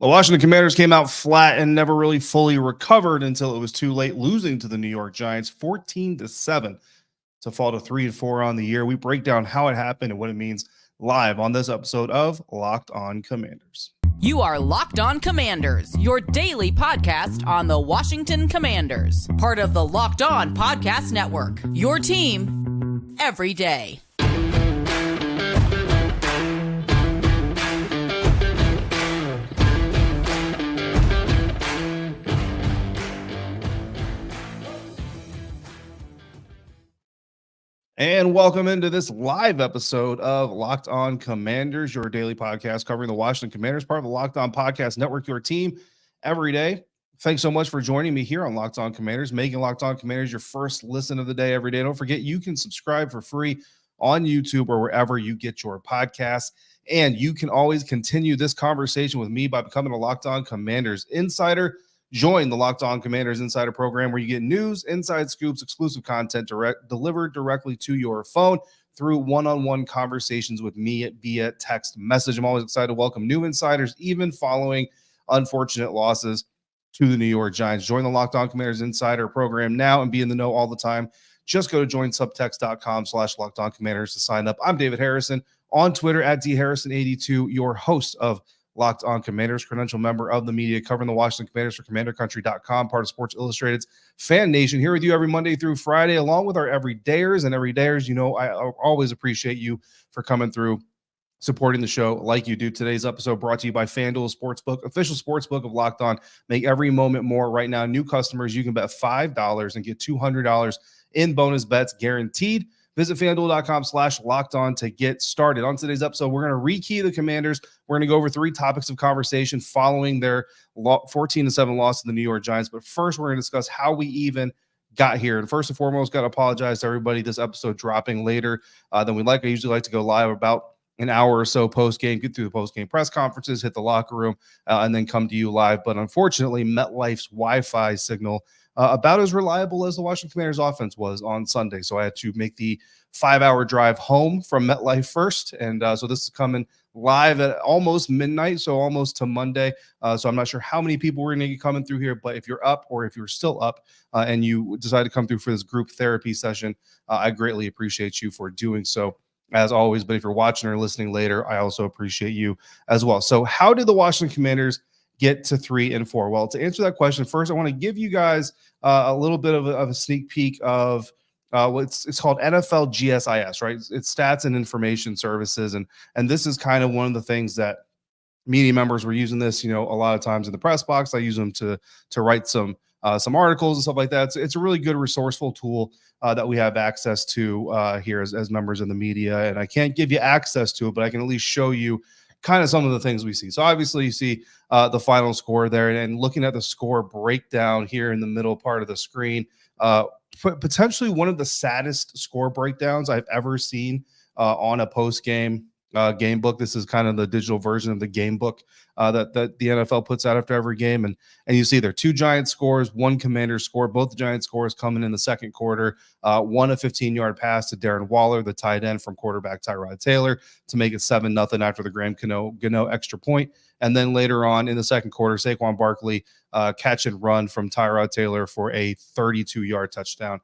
The Washington Commanders came out flat and never really fully recovered until it was too late, losing to the New York Giants 14-7 to fall to 3-4 on the year. We break down how it happened and what it means live on this episode of Locked On Commanders. You are Locked On Commanders, your daily podcast on the Washington Commanders, part of the Locked On Podcast Network, your team every day. And welcome into this live episode of Locked On Commanders, your daily podcast covering the Washington Commanders, part of the Locked On Podcast Network, your team every day. Thanks so much for joining me here on Locked On Commanders, making Locked On Commanders your first listen of the day every day. Don't forget, you can subscribe for free on YouTube or wherever you get your podcasts. And you can always continue this conversation with me by becoming a Locked On Commanders Insider. Join the Locked On Commanders Insider program where you get news, inside scoops, exclusive content delivered directly to your phone through one-on-one conversations with me via text message. I'm always excited to welcome new insiders, even following unfortunate losses to the New York Giants. Join the Locked On Commanders Insider program now and be in the know all the time. Just go to joinsubtext.com/LockedOnCommanders to sign up. I'm David Harrison on Twitter at DHarrison82, your host of Locked On Commanders, credential member of the media covering the Washington Commanders for CommanderCountry.com, part of Sports Illustrated's FanNation, here with you every Monday through Friday, along with our everydayers. And everydayers, you know, I always appreciate you for coming through, supporting the show like you do. Today's episode brought to you by FanDuel Sportsbook, official sportsbook of Locked On. Make every moment more. Right now, new customers, you can bet $5 and get $200 in bonus bets guaranteed. Visit FanDuel.com/LockedOn to get started. On today's episode, we're going to rekey the Commanders. We're going to go over three topics of conversation following their 14-7 loss to the New York Giants. But first, we're going to discuss how we even got here. And first and foremost, got to apologize to everybody. This episode dropping later than we like. I usually like to go live about an hour or so post-game, get through the post-game press conferences, hit the locker room, and then come to you live. But unfortunately, MetLife's Wi-Fi signal about as reliable as the Washington Commanders offense was on Sunday. So I had to make the 5-hour drive home from MetLife first. And so this is coming live at almost midnight, so almost to Monday. So I'm not sure how many people we're going to get coming through here, but if you're up or if you're still up and you decide to come through for this group therapy session, I greatly appreciate you for doing so, as always. But if you're watching or listening later, I also appreciate you as well. So how did the Washington Commanders get to 3-4? Well, to answer that question, first, I want to give you guys a little bit of a sneak peek of it's called NFL GSIS, right? It's Stats and Information Services. And this is kind of one of the things that media members were using this, you know, a lot of times in the press box. I use them to write some articles and stuff like that. It's a really good resourceful tool that we have access to here as members of the media. And I can't give you access to it, but I can at least show you kind of some of the things we see. So obviously you see the final score there, and looking at the score breakdown here in the middle part of the screen, potentially one of the saddest score breakdowns I've ever seen on a post-game game book. This is kind of the digital version of the game book that the NFL puts out after every game. And you see there 2 Giants scores, 1 Commanders score. Both the Giants scores coming in the second quarter. One a 15-yard pass to Darren Waller, the tight end, from quarterback Tyrod Taylor to make it 7-0 after the Graham Gano extra point. And then later on in the second quarter, Saquon Barkley catch and run from Tyrod Taylor for a 32-yard touchdown.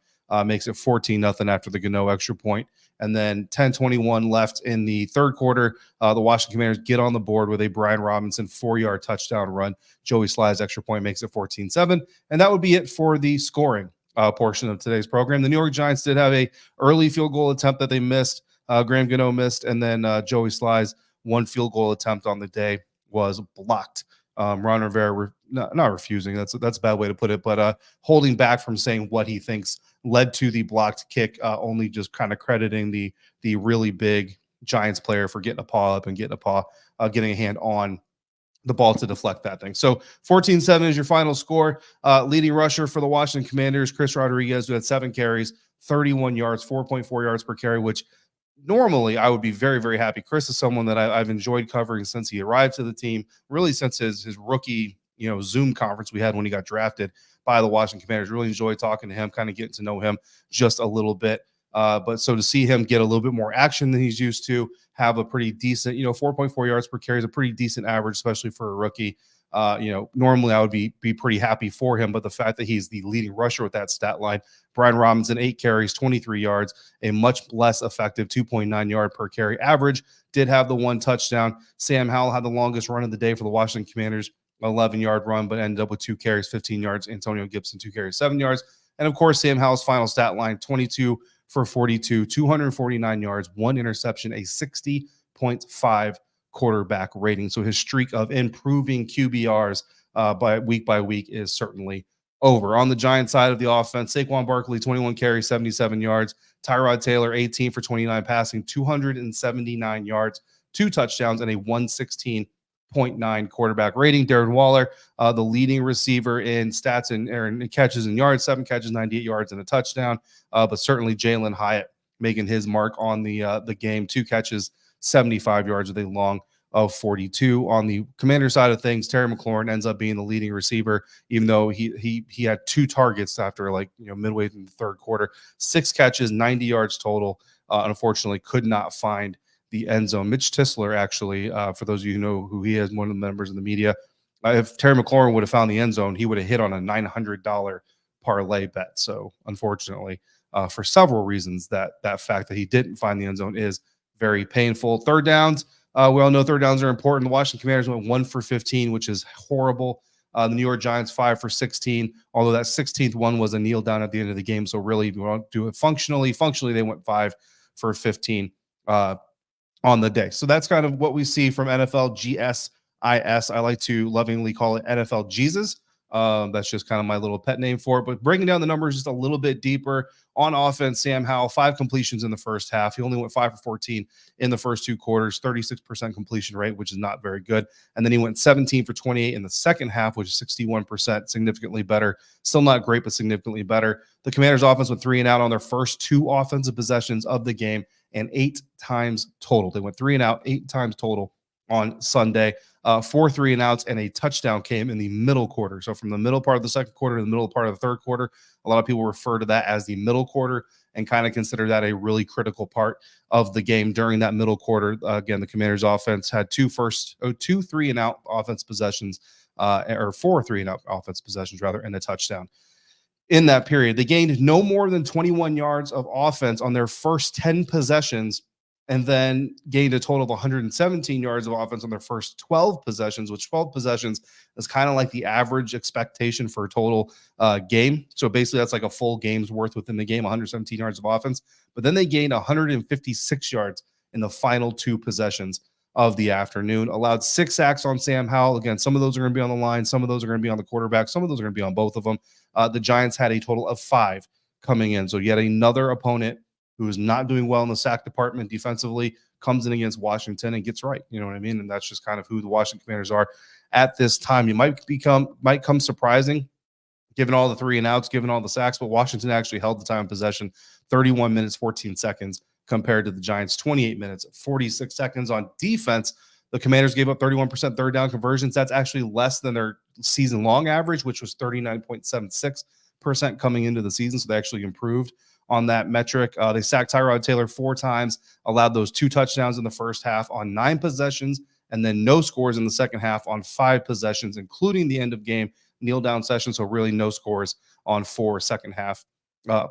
Makes it 14-0 after the Gano extra point. And then 10:21 left in the third quarter. The Washington Commanders get on the board with a Brian Robinson 4-yard touchdown run. Joey Sly's extra point makes it 14-7. And that would be it for the scoring portion of today's program. The New York Giants did have a early field goal attempt that they missed. Graham Gano missed. And then Joey Sly's one field goal attempt on the day was blocked. Ron Rivera not refusing. That's a bad way to put it, but holding back from saying what he thinks led to the blocked kick, only just kind of crediting the really big Giants player for getting a paw up and getting a hand on the ball to deflect that thing. So 14-7 is your final score. Leading rusher for the Washington Commanders, Chris Rodriguez, who had 7 carries, 31 yards, 4.4 yards per carry, which normally I would be very, very happy. Chris is someone that I've enjoyed covering since he arrived to the team, really since his rookie, Zoom conference we had when he got drafted by the Washington Commanders. Really enjoyed talking to him, kind of getting to know him just a little bit. But so to see him get a little bit more action than he's used to, have a pretty decent, 4.4 yards per carry is a pretty decent average, especially for a rookie. Normally I would be pretty happy for him, but the fact that he's the leading rusher with that stat line, Brian Robinson, 8 carries, 23 yards, a much less effective 2.9 yard per carry average, did have the 1 touchdown. Sam Howell had the longest run of the day for the Washington Commanders, 11-yard run, but ended up with 2 carries, 15 yards. Antonio Gibson, 2 carries, 7 yards. And of course, Sam Howell's final stat line, 22 for 42, 249 yards, 1 interception, a 60.5 quarterback rating. So his streak of improving QBRs by week is certainly over. On the Giants side of the offense, Saquon Barkley, 21 carries, 77 yards. Tyrod Taylor, 18 for 29 passing, 279 yards, 2 touchdowns, and a 116.9 quarterback rating. Darren Waller, the leading receiver in stats and catches and yards, 7 catches, 98 yards, and a touchdown. But certainly Jalen Hyatt making his mark on the game, 2 catches, 75 yards with a long of 42. On the Commander side of things, Terry McLaurin ends up being the leading receiver, even though he had 2 targets after midway through the third quarter. 6 catches, 90 yards total. Unfortunately, could not find the end zone. Mitch Tisler, actually, for those of you who know who he is, one of the members of the media, if Terry McLaurin would have found the end zone, he would have hit on a $900 parlay bet. So unfortunately, for several reasons, that fact that he didn't find the end zone is very painful. Third downs, we all know third downs are important. The Washington Commanders went 1 for 15, which is horrible. The New York Giants 5 for 16, although that 16th one was a kneel down at the end of the game. So really, if you want to do it functionally, they went 5 for 15 on the day. So that's kind of what we see from NFL GSIS. I like to lovingly call it NFL Jesus. That's just kind of my little pet name for it. But breaking down the numbers just a little bit deeper on offense, Sam Howell, 5 completions in the first half. He only went 5 for 14 in the first 2 quarters, 36% completion rate, which is not very good. And then he went 17 for 28 in the second half, which is 61%, significantly better. Still not great, but significantly better. The Commanders offense went 3 and out on their first 2 offensive possessions of the game, and 8 times total. They went 3 and out 8 times total on Sunday. 4 3 and outs, and a touchdown came in the middle quarter. So from the middle part of the second quarter to the middle part of the third quarter, a lot of people refer to that as the middle quarter and kind of consider that a really critical part of the game during that middle quarter. Again, the Commanders offense had 2 3 and out offense possessions, or 4 3 and out offense possessions rather, and a touchdown. In that period, they gained no more than 21 yards of offense on their first 10 possessions, and then gained a total of 117 yards of offense on their first 12 possessions, which 12 possessions is kind of like the average expectation for a total game. So basically, that's like a full game's worth within the game, 117 yards of offense. But then they gained 156 yards in the final 2 possessions of the afternoon, allowed 6 sacks on Sam Howell. Again, some of those are going to be on the line. Some of those are going to be on the quarterback. Some of those are going to be on both of them. The Giants had a total of 5 coming in. So yet another opponent who is not doing well in the sack department defensively comes in against Washington and gets right. You know what I mean? And that's just kind of who the Washington Commanders are at this time. You might come surprising given all the 3 and outs, given all the sacks, but Washington actually held the time of possession 31 minutes, 14 seconds compared to the Giants 28 minutes, 46 seconds on defense. The Commanders gave up 31% third down conversions. That's actually less than their season long average, which was 39.76% coming into the season. So they actually improved on that metric. They sacked Tyrod Taylor 4 times, allowed those 2 touchdowns in the first half on 9 possessions, and then no scores in the second half on 5 possessions, including the end of game kneel down session. So really no scores on 4 second half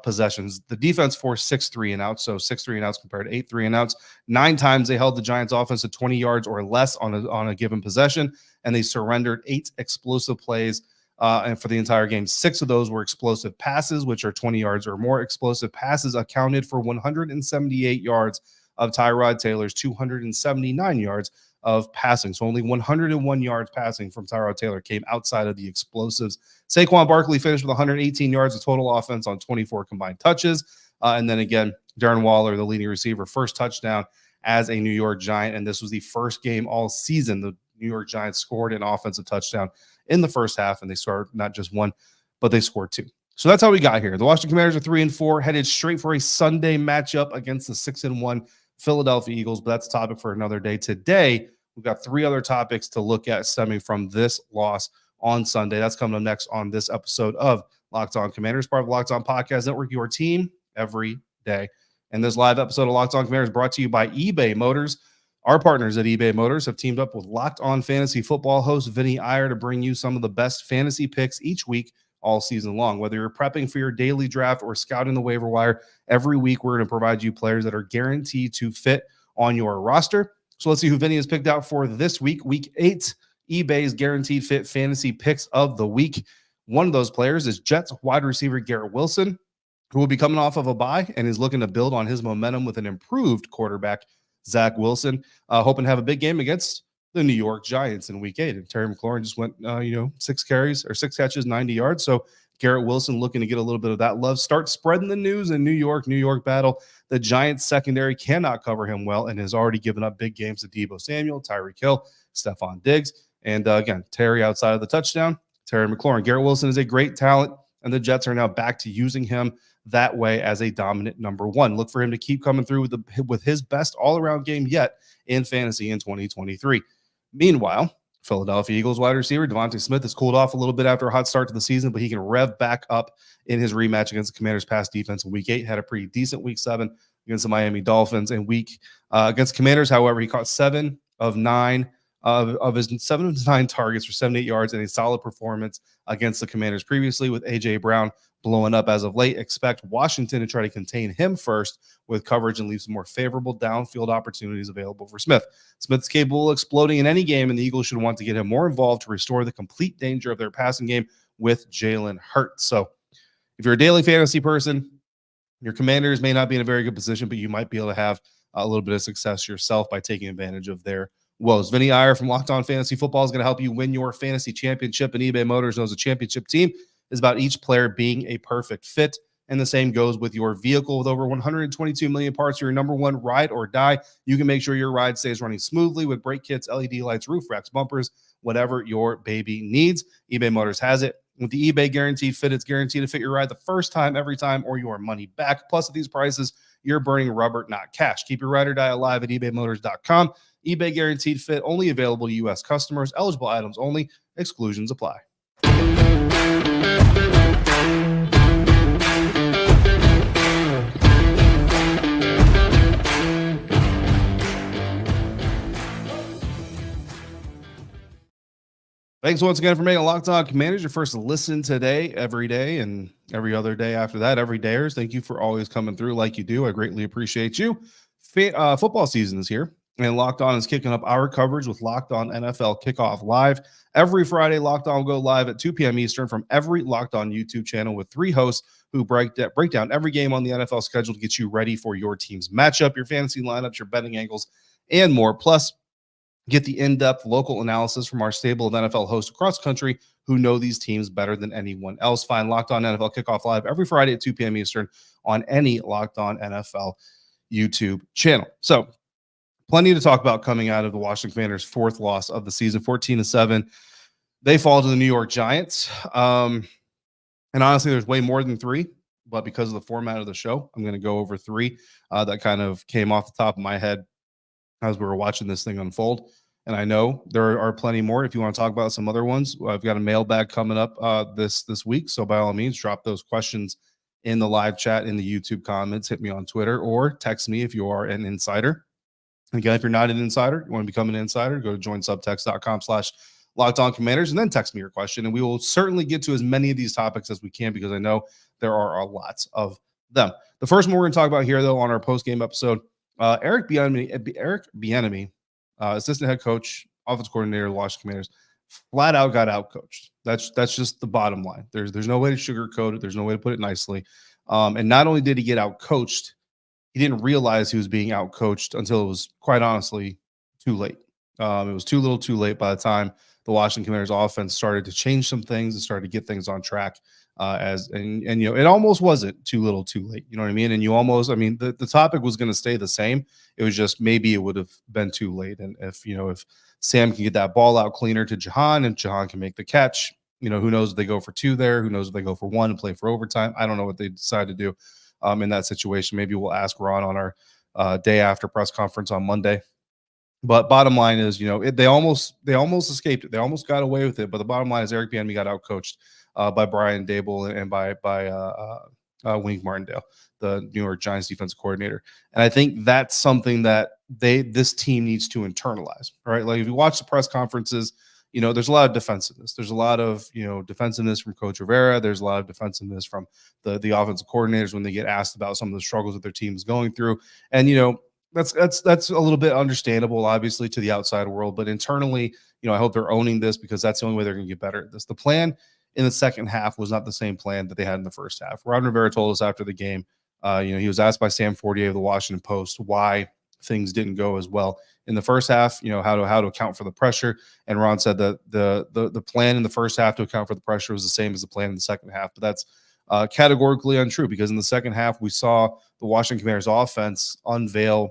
possessions. The defense forced 6 3 and outs. So 6 3 and outs compared to 8 3 and outs. 9 times they held the Giants offense to 20 yards or less on a given possession, and they surrendered 8 explosive plays. And for the entire game, 6 of those were explosive passes, which are 20 yards or more. Explosive passes accounted for 178 yards of Tyrod Taylor's 279 yards of passing. So only 101 yards passing from Tyrod Taylor came outside of the explosives. Saquon Barkley finished with 118 yards of total offense on 24 combined touches. And then again, Darren Waller, the leading receiver, first touchdown as a New York Giant. And this was the first game all season the New York Giants scored an offensive touchdown in the first half, and they scored not just 1, but they scored 2. So that's how we got here. The Washington Commanders are 3-4, headed straight for a Sunday matchup against the 6-1 Philadelphia Eagles, but that's a topic for another day. Today, we've got 3 other topics to look at stemming from this loss on Sunday. That's coming up next on this episode of Locked On Commanders, part of the Locked On Podcast Network, your team every day. And this live episode of Locked On Commanders brought to you by eBay Motors. Our partners at eBay Motors have teamed up with Locked On Fantasy Football host Vinny Iyer to bring you some of the best fantasy picks each week all season long. Whether you're prepping for your daily draft or scouting the waiver wire, every week we're going to provide you players that are guaranteed to fit on your roster. So let's see who Vinny has picked out for this week, week 8, eBay's guaranteed fit fantasy picks of the week. One of those players is Jets wide receiver Garrett Wilson, who will be coming off of a bye and is looking to build on his momentum with an improved quarterback, Zach Wilson, hoping to have a big game against the New York Giants in week 8. And Terry McLaurin just went, 6 catches, 90 yards. So Garrett Wilson looking to get a little bit of that love. Start spreading the news in New York battle. The Giants secondary cannot cover him well and has already given up big games to Deebo Samuel, Tyreek Hill, Stephon Diggs. And again, Terry outside of the touchdown, Terry McLaurin. Garrett Wilson is a great talent, and the Jets are now back to using him that way as a dominant number one. Look for him to keep coming through with his best all-around game yet in fantasy in 2023. Meanwhile, Philadelphia Eagles wide receiver Devontae Smith has cooled off a little bit after a hot start to the season, but he can rev back up in his rematch against the Commanders' pass defense in week 8. Had a pretty decent week 7 against the Miami Dolphins. And against Commanders, however, he caught 7 of 9 of his 7 of 9 targets for 78 yards and a solid performance against the Commanders previously, with A.J. Brown blowing up as of late. Expect Washington to try to contain him first with coverage and leave some more favorable downfield opportunities available for Smith. Smith's capable of exploding in any game, and the Eagles should want to get him more involved to restore the complete danger of their passing game with Jalen Hurts. So if you're a daily fantasy person, your Commanders may not be in a very good position, but you might be able to have a little bit of success yourself by taking advantage of their woes. Vinny Iyer from Locked On Fantasy Football is going to help you win your fantasy championship, and eBay Motors knows a championship team is about each player being a perfect fit. And the same goes with your vehicle. With over 122 million parts for your number one ride or die, you can make sure your ride stays running smoothly with brake kits, LED lights, roof racks, bumpers, whatever your baby needs. eBay Motors has it. With the eBay Guaranteed Fit, it's guaranteed to fit your ride the first time, every time, or your money back. Plus, at these prices, you're burning rubber, not cash. Keep your ride or die alive at ebaymotors.com. eBay Guaranteed Fit, only available to U.S. customers. Eligible items only. Exclusions apply. Thanks once again for making Locked On Commanders your first listen today, every day, and every other day after that. Every dayers, thank you for always coming through like you do. I greatly appreciate you. Football season is here, and Locked On is kicking up our coverage with Locked On NFL Kickoff Live. Every Friday, Locked On will go live at 2 p.m. Eastern from every Locked On YouTube channel with 3 hosts who break down every game on the NFL schedule to get you ready for your team's matchup, your fantasy lineups, your betting angles, and more. Plus, get the in-depth local analysis from our stable of NFL hosts across the country who know these teams better than anyone else. Find Locked On NFL Kickoff Live every Friday at 2 p.m. Eastern on any Locked On NFL YouTube channel. So, plenty to talk about coming out of the Washington Commanders' 4th loss of the season, 14-7. They fall to the New York Giants. And honestly, there's way more than 3, but because of the format of the show, I'm going to go over 3 that kind of came off the top of my head as we were watching this thing unfold. And I know there are plenty more. If you want to talk about some other ones, I've got a mailbag coming up this week. So by all means, drop those questions in the live chat, in the YouTube comments, hit me on Twitter, or text me if you are an insider. And again, if you're not an insider, you want to become an insider, go to joinsubtext.com/LockedOnCommanders and then text me your question. And we will certainly get to as many of these topics as we can because I know there are a lot of them. The first one we're going to talk about here, though, on our post-game episode, Eric Bieniemy, assistant head coach, offensive coordinator of the Washington Commanders, flat out got outcoached. That's just the bottom line. There's no way to sugarcoat it. There's no way to put it nicely. And not only did he get outcoached, he didn't realize he was being outcoached until it was, quite honestly, too late. It was too little, too late by the time the Washington Commanders offense started to change some things and started to get things on track. It almost wasn't too little, too late. You know what I mean? And the topic was going to stay the same. It was just maybe it would have been too late. And if Sam can get that ball out cleaner to Jahan and Jahan can make the catch, who knows if they go for 2 there? Who knows if they go for 1 and play for overtime? I don't know what they decide to do in that situation. Maybe we'll ask Ron on our day after press conference on Monday. But bottom line is, they almost escaped it. They almost got away with it. But the bottom line is Eric Bieniemy got outcoached by Brian Dable and by Wink Martindale, the New York Giants defensive coordinator. And I think that's something that this team needs to internalize, right? Like if you watch the press conferences, there's a lot of defensiveness. There's a lot of, defensiveness from Coach Rivera. There's a lot of defensiveness from the offensive coordinators when they get asked about some of the struggles that their team is going through. And, that's a little bit understandable, obviously, to the outside world. But internally, I hope they're owning this, because that's the only way they're going to get better at this. The plan in the second half was not the same plan that they had in the first half. Ron Rivera told us after the game, he was asked by Sam Fortier of the Washington Post why things didn't go as well in the first half, how to account for the pressure. And Ron said that the plan in the first half to account for the pressure was the same as the plan in the second half. But that's categorically untrue, because in the second half, we saw the Washington Commanders offense unveil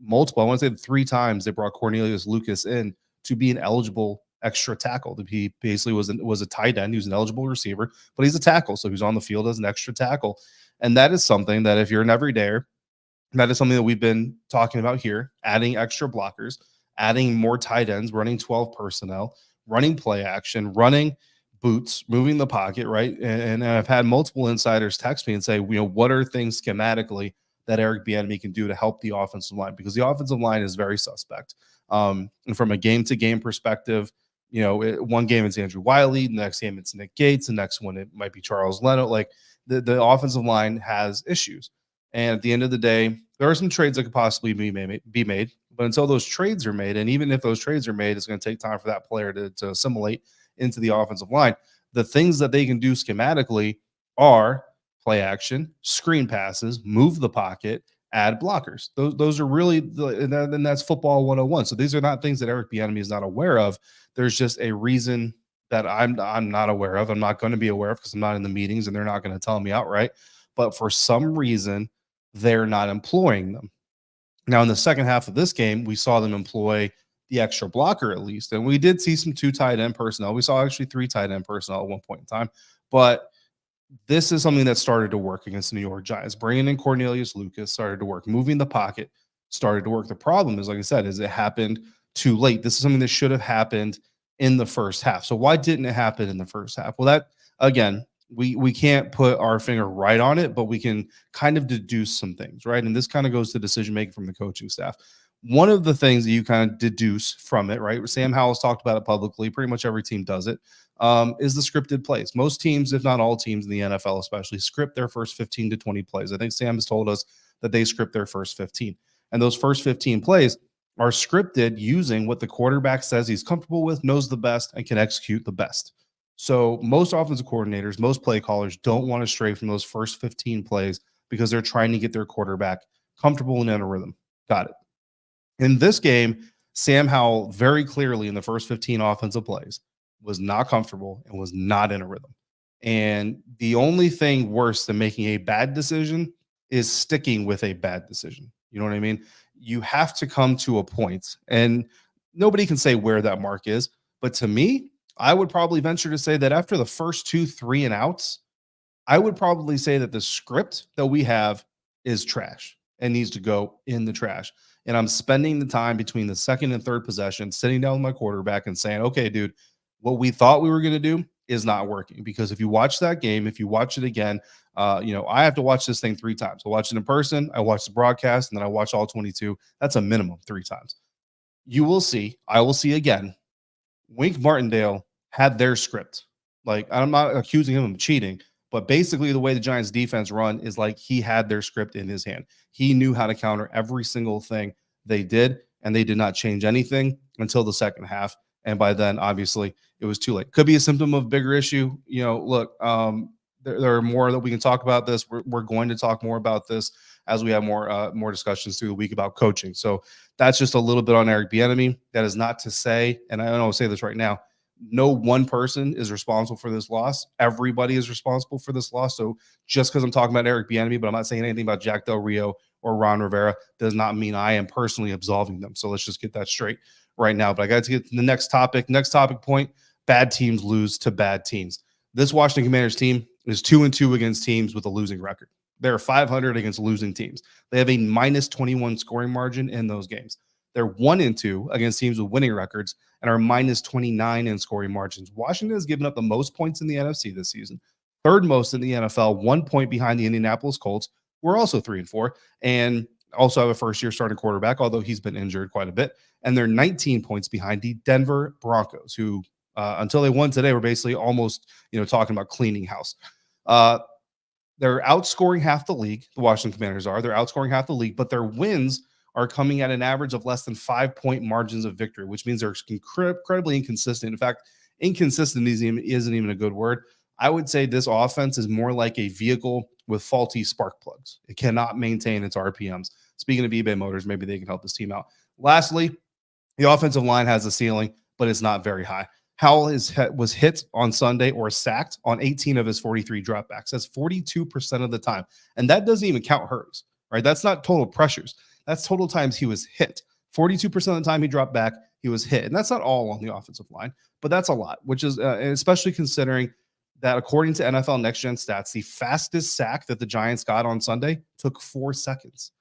multiple, I want to say 3 times they brought Cornelius Lucas in to be an eligible extra tackle. He basically was a tight end. He was an eligible receiver, but he's a tackle. So he was on the field as an extra tackle. And that is something that if you're an everydayer, that is something that we've been talking about here, adding extra blockers, adding more tight ends, running 12 personnel, running play action, running boots, moving the pocket, right? And I've had multiple insiders text me and say, what are things schematically that Eric Bieniemy can do to help the offensive line? Because the offensive line is very suspect. And from a game-to-game perspective, one game it's Andrew Wiley, the next game it's Nick Gates, the next one it might be Charles Leno. Like the offensive line has issues. And at the end of the day, there are some trades that could possibly be made. But until those trades are made, and even if those trades are made, it's going to take time for that player to assimilate into the offensive line. The things that they can do schematically are play action, screen passes, move the pocket, add blockers. Those are really, and that's football 101. So these are not things that Eric Bieniemy is not aware of. There's just a reason that I'm not aware of. I'm not going to be aware of, because I'm not in the meetings and they're not going to tell me outright. But for some reason, they're not employing them. Now, in the second half of this game, we saw them employ the extra blocker at least. And we did see some 2 tight end personnel. We saw actually 3 tight end personnel at one point in time. But this is something that started to work against the New York Giants. Bringing in Cornelius Lucas started to work. Moving the pocket started to work. The problem is, like I said, is it happened too late. This is something that should have happened in the first half. So why didn't it happen in the first half? Well, that, again, we can't put our finger right on it, but we can kind of deduce some things, right? And this kind of goes to decision-making from the coaching staff. One of the things that you kind of deduce from it, right? Sam Howell's talked about it publicly. Pretty much every team does it. Is the scripted plays. Most teams, if not all teams in the NFL especially, script their first 15 to 20 plays. I think Sam has told us that they script their first 15. And those first 15 plays are scripted using what the quarterback says he's comfortable with, knows the best, and can execute the best. So most offensive coordinators, most play callers don't want to stray from those first 15 plays, because they're trying to get their quarterback comfortable and in a rhythm. Got it. In this game, Sam Howell very clearly in the first 15 offensive plays was not comfortable and was not in a rhythm. And the only thing worse than making a bad decision is sticking with a bad decision. You know what I mean? You have to come to a point, and nobody can say where that mark is. But to me, I would probably venture to say that after the first 2, 3 and outs, I would probably say that the script that we have is trash and needs to go in the trash. And I'm spending the time between the second and third possession, sitting down with my quarterback and saying, okay, dude, what we thought we were going to do is not working. Because if you watch that game, if you watch it again, I have to watch this thing 3 times. I watch it in person, I watch the broadcast, and then I watch all 22. That's a minimum 3 times. You will see, I will see again, Wink Martindale had their script. Like, I'm not accusing him of cheating, but basically the way the Giants defense run is like he had their script in his hand. He knew how to counter every single thing they did, and they did not change anything until the second half. And by then, obviously, it was too late. Could be a symptom of bigger issue. Look, there are more that we can talk about this. We're going to talk more about this as we have more discussions through the week about coaching. So that's just a little bit on Eric Bieniemy. That is not to say, and I don't want to say this right now, no one person is responsible for this loss. Everybody is responsible for this loss. So just because I'm talking about Eric Bieniemy, but I'm not saying anything about Jack Del Rio or Ron Rivera, does not mean I am personally absolving them. So let's just get that straight right now. But I got to get to the next topic. Next topic point: bad teams lose to bad teams. This Washington Commanders team is 2-2 against teams with a losing record. They're 500 against losing teams. They have a minus 21 scoring margin in those games. They're 1-2 against teams with winning records and are minus 29 in scoring margins. Washington has given up the most points in the NFC this season, third most in the NFL, 1 point behind the Indianapolis Colts. We're also 3-4. And also have a first-year starting quarterback, although he's been injured quite a bit. And they're 19 points behind the Denver Broncos, who until they won today were basically almost, talking about cleaning house. They're outscoring half the league. The Washington Commanders are. They're outscoring half the league, but their wins are coming at an average of less than 5-point margins of victory, which means they're incredibly inconsistent. In fact, inconsistent isn't even a good word. I would say this offense is more like a vehicle with faulty spark plugs. It cannot maintain its RPMs. Speaking of eBay Motors, maybe they can help this team out. Lastly, the offensive line has a ceiling, but it's not very high. Howell was hit on Sunday or sacked on 18 of his 43 dropbacks. That's 42% of the time. And that doesn't even count hers, right? That's not total pressures. That's total times he was hit. 42% of the time he dropped back, he was hit. And that's not all on the offensive line, but that's a lot, which is especially considering that according to NFL Next Gen Stats, the fastest sack that the Giants got on Sunday took 4 seconds.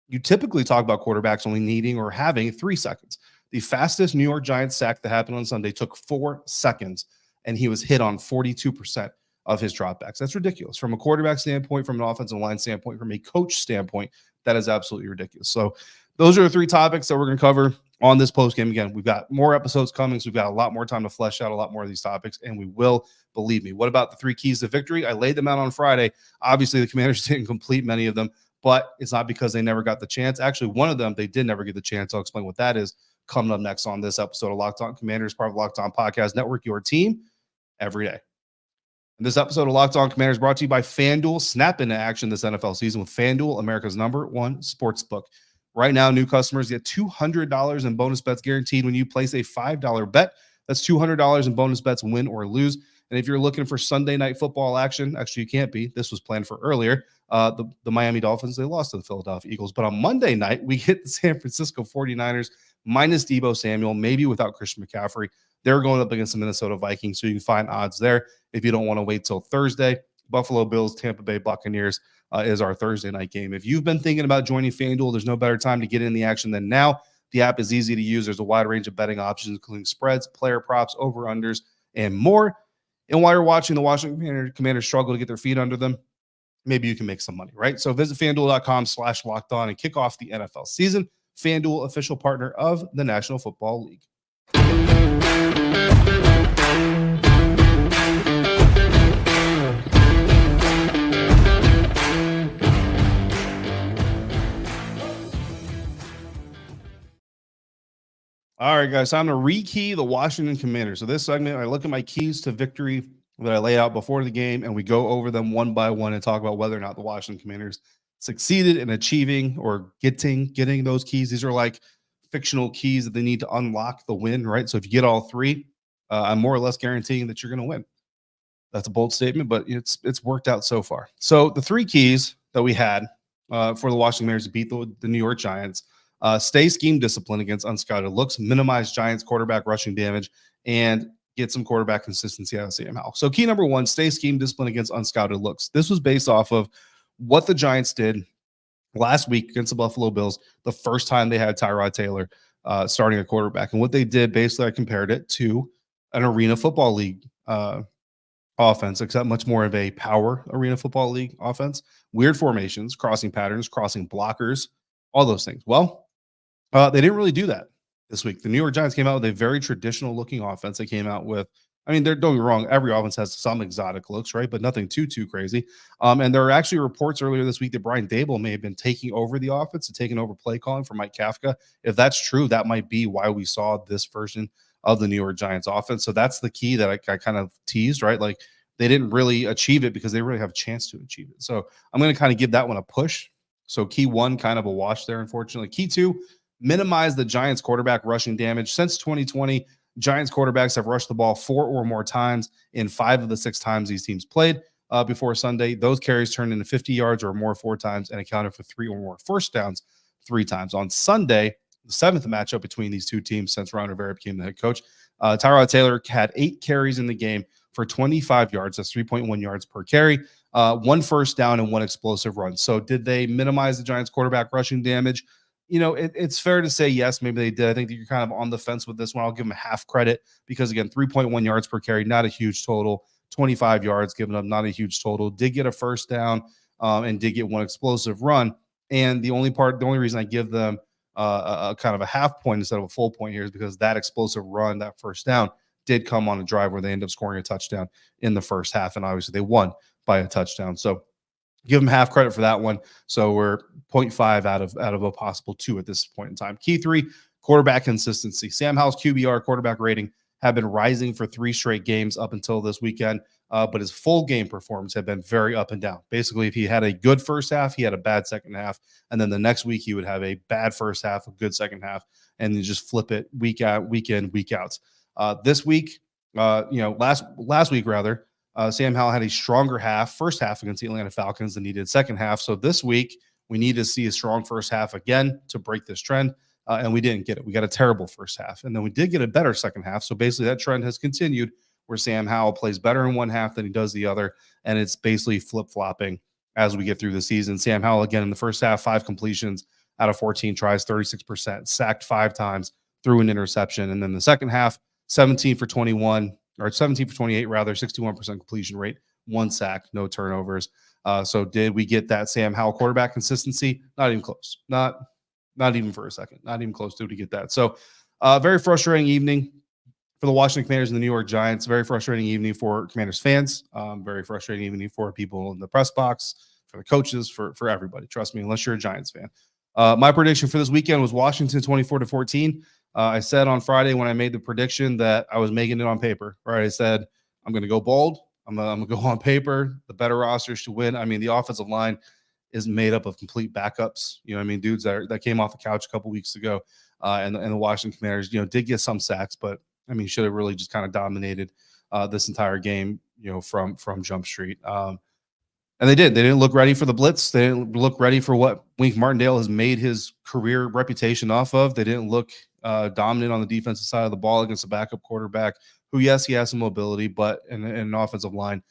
You typically talk about quarterbacks only needing or having 3 seconds. The fastest New York Giants sack that happened on Sunday took 4 seconds, and he was hit on 42% of his dropbacks. That's ridiculous. From a quarterback standpoint, from an offensive line standpoint, from a coach standpoint, that is absolutely ridiculous. So those are the 3 topics that we're going to cover on this postgame. Again, we've got more episodes coming, so we've got a lot more time to flesh out a lot more of these topics, and we will, believe me. What about the 3 keys to victory? I laid them out on Friday. Obviously, the Commanders didn't complete many of them, but it's not because they never got the chance. Actually, one of them, they did never get the chance. I'll explain what that is coming up next on this episode of Locked On Commanders, part of Locked On Podcast Network, your team every day. And this episode of Locked On Commanders brought to you by FanDuel. Snap into action this NFL season with FanDuel, America's #1 sports book. Right now, new customers get $200 in bonus bets guaranteed when you place a $5 bet. That's $200 in bonus bets, win or lose. And if you're looking for Sunday night football action, actually you can't be. This was planned for earlier. The Miami Dolphins, they lost to the Philadelphia Eagles. But on Monday night, we hit the San Francisco 49ers minus Deebo Samuel, maybe without Christian McCaffrey. They're going up against the Minnesota Vikings, so you can find odds there if you don't want to wait till Thursday. Buffalo Bills, Tampa Bay Buccaneers is our Thursday night game. If you've been thinking about joining FanDuel, there's no better time to get in the action than now. The app is easy to use. There's a wide range of betting options, including spreads, player props, over-unders, and more. And while you're watching the Washington Commanders struggle to get their feet under them, maybe you can make some money, right? So visit FanDuel.com/lockedon and kick off the NFL season. FanDuel, official partner of the National Football League. All right, guys, time to rekey the Washington Commanders. So this segment, I look at my keys to victory that I lay out before the game, and we go over them one by one and talk about whether or not the Washington Commanders succeeded in achieving or getting those keys. These are like fictional keys that they need to unlock the win, right? So if you get all 3, I'm more or less guaranteeing that you're going to win. That's a bold statement, but it's worked out so far. So the 3 keys that we had for the Washington Commanders to beat the New York Giants: stay scheme discipline against unscouted looks, minimize Giants quarterback rushing damage, and get some quarterback consistency out of Sam Howell. So key number 1, stay scheme discipline against unscouted looks. This was based off of what the Giants did last week against the Buffalo Bills, the first time they had Tyrod Taylor starting a quarterback. And what they did, basically, I compared it to an Arena Football League offense, except much more of a power Arena Football League offense. Weird formations, crossing patterns, crossing blockers, all those things. Well, they didn't really do that this week. The New York Giants came out with a very traditional looking offense. They came out with, don't get me wrong, every offense has some exotic looks, right? But nothing too crazy. And there are actually reports earlier this week that Brian Daboll may have been taking over the offense and taking over play calling for Mike Kafka. If that's true, that might be why we saw this version of the New York Giants offense. So that's the key that I kind of teased, right? Like they didn't really achieve it because they really have a chance to achieve it. So I'm going to kind of give that one a push. So key 1, kind of a wash there, unfortunately. Key 2, minimize the Giants quarterback rushing damage. Since 2020, Giants quarterbacks have rushed the ball 4 or more times in 5 of the 6 times these teams played before Sunday. Those carries turned into 50 yards or more 4 times and accounted for 3 or more first downs 3 times. On Sunday, the 7th matchup between these 2 teams since Ron Rivera became the head coach, Tyrod Taylor had 8 carries in the game for 25 yards. That's 3.1 yards per carry, 1 first down and 1 explosive run. So did they minimize the Giants quarterback rushing damage? It's fair to say yes, maybe they did. I think that you're kind of on the fence with this one. I'll give them half credit because, again, 3.1 yards per carry, not a huge total. 25 yards given up, not a huge total. Did get a first down and did get 1 explosive run. And the only reason I give them a kind of a half point instead of a full point here is because that explosive run, that first down, did come on a drive where they end up scoring a touchdown in the first half. And obviously they won by a touchdown. So give them half credit for that one. So we're 0.5 out of a possible 2 at this point in time. Key 3, quarterback consistency. Sam Howell's QBR, quarterback rating, have been rising for 3 straight games up until this weekend. But his full game performance had been very up and down. Basically, if he had a good first half, he had a bad second half. And then the next week, he would have a bad first half, a good second half, and then just flip it week out, week in, week out. This week, last week rather, Sam Howell had a stronger first half against the Atlanta Falcons than he did second half. So this week, we need to see a strong first half again to break this trend. And we didn't get it. We got a terrible first half. And then we did get a better second half. So basically that trend has continued where Sam Howell plays better in one half than he does the other. And it's basically flip-flopping as we get through the season. Sam Howell, again, in the first half, 5 completions out of 14 tries, 36%, sacked 5 times, threw an interception. And then the second half, 17 for 28 rather, 61% completion rate, 1 sack, no turnovers. So did we get that Sam Howell quarterback consistency? Not even close. Not even for a second. Not even close to get that. So very frustrating evening for the Washington Commanders and the New York Giants. Very frustrating evening for Commanders fans. Very frustrating evening for people in the press box, for the coaches, for everybody. Trust me, unless you're a Giants fan. My prediction for this weekend was Washington 24-14. I said on Friday when I made the prediction that I was making it on paper. Right? I said I'm going to go bold. I'm going to go on paper. The better rosters should win. I mean, the offensive line is made up of complete backups. You know what I mean? Dudes that came off the couch a couple weeks ago. And the Washington Commanders, did get some sacks, but I mean, should have really just kind of dominated this entire game, from Jump Street. And they did. They didn't look ready for the blitz. They didn't look ready for what Wink Martindale has made his career reputation off of. They didn't look dominant on the defensive side of the ball against a backup quarterback who, yes, he has some mobility, but in an offensive line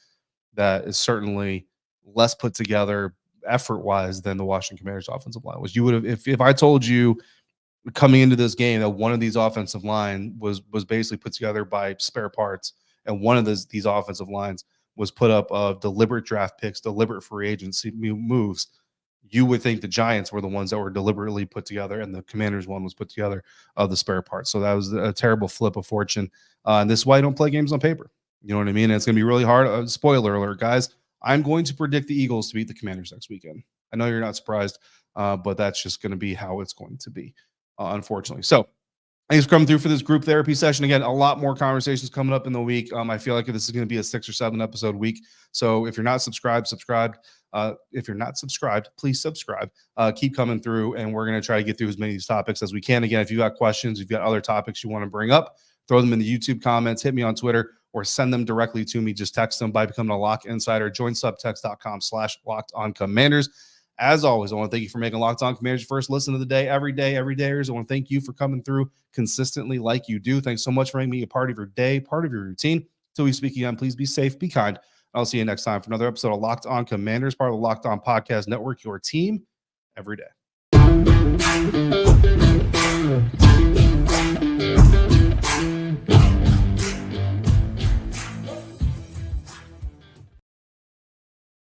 that is certainly less put together effort-wise than the Washington Commanders offensive line was. You would have, if I told you coming into this game that one of these offensive line was basically put together by spare parts, and one of these offensive lines was put up of deliberate draft picks, deliberate free agency moves, you would think the Giants were the ones that were deliberately put together, and the Commanders one was put together of the spare parts. So that was a terrible flip of fortune. And this is why you don't play games on paper. You know what I mean? And it's going to be really hard. Spoiler alert, guys. I'm going to predict the Eagles to beat the Commanders next weekend. I know you're not surprised, but that's just going to be how it's going to be. Unfortunately. So thanks for coming through for this group therapy session. Again, a lot more conversations coming up in the week. I feel like this is going to be a 6 or 7 episode week. So if you're not subscribed. If you're not subscribed, please subscribe. Keep coming through, and we're going to try to get through as many of these topics as we can. Again, if you've got questions, if you've got other topics you want to bring up, throw them in the YouTube comments, hit me on Twitter, or send them directly to me. Just text them by becoming a Lock Insider. Join subtext.com/LockedOnCommanders. As always, I want to thank you for making Locked On Commanders your first listen of the day, every dayers. I want to thank you for coming through consistently like you do. Thanks so much for making me a part of your day, part of your routine. Until we speak again, please be safe, be kind. I'll see you next time for another episode of Locked On Commanders, part of the Locked On Podcast Network, your team every day.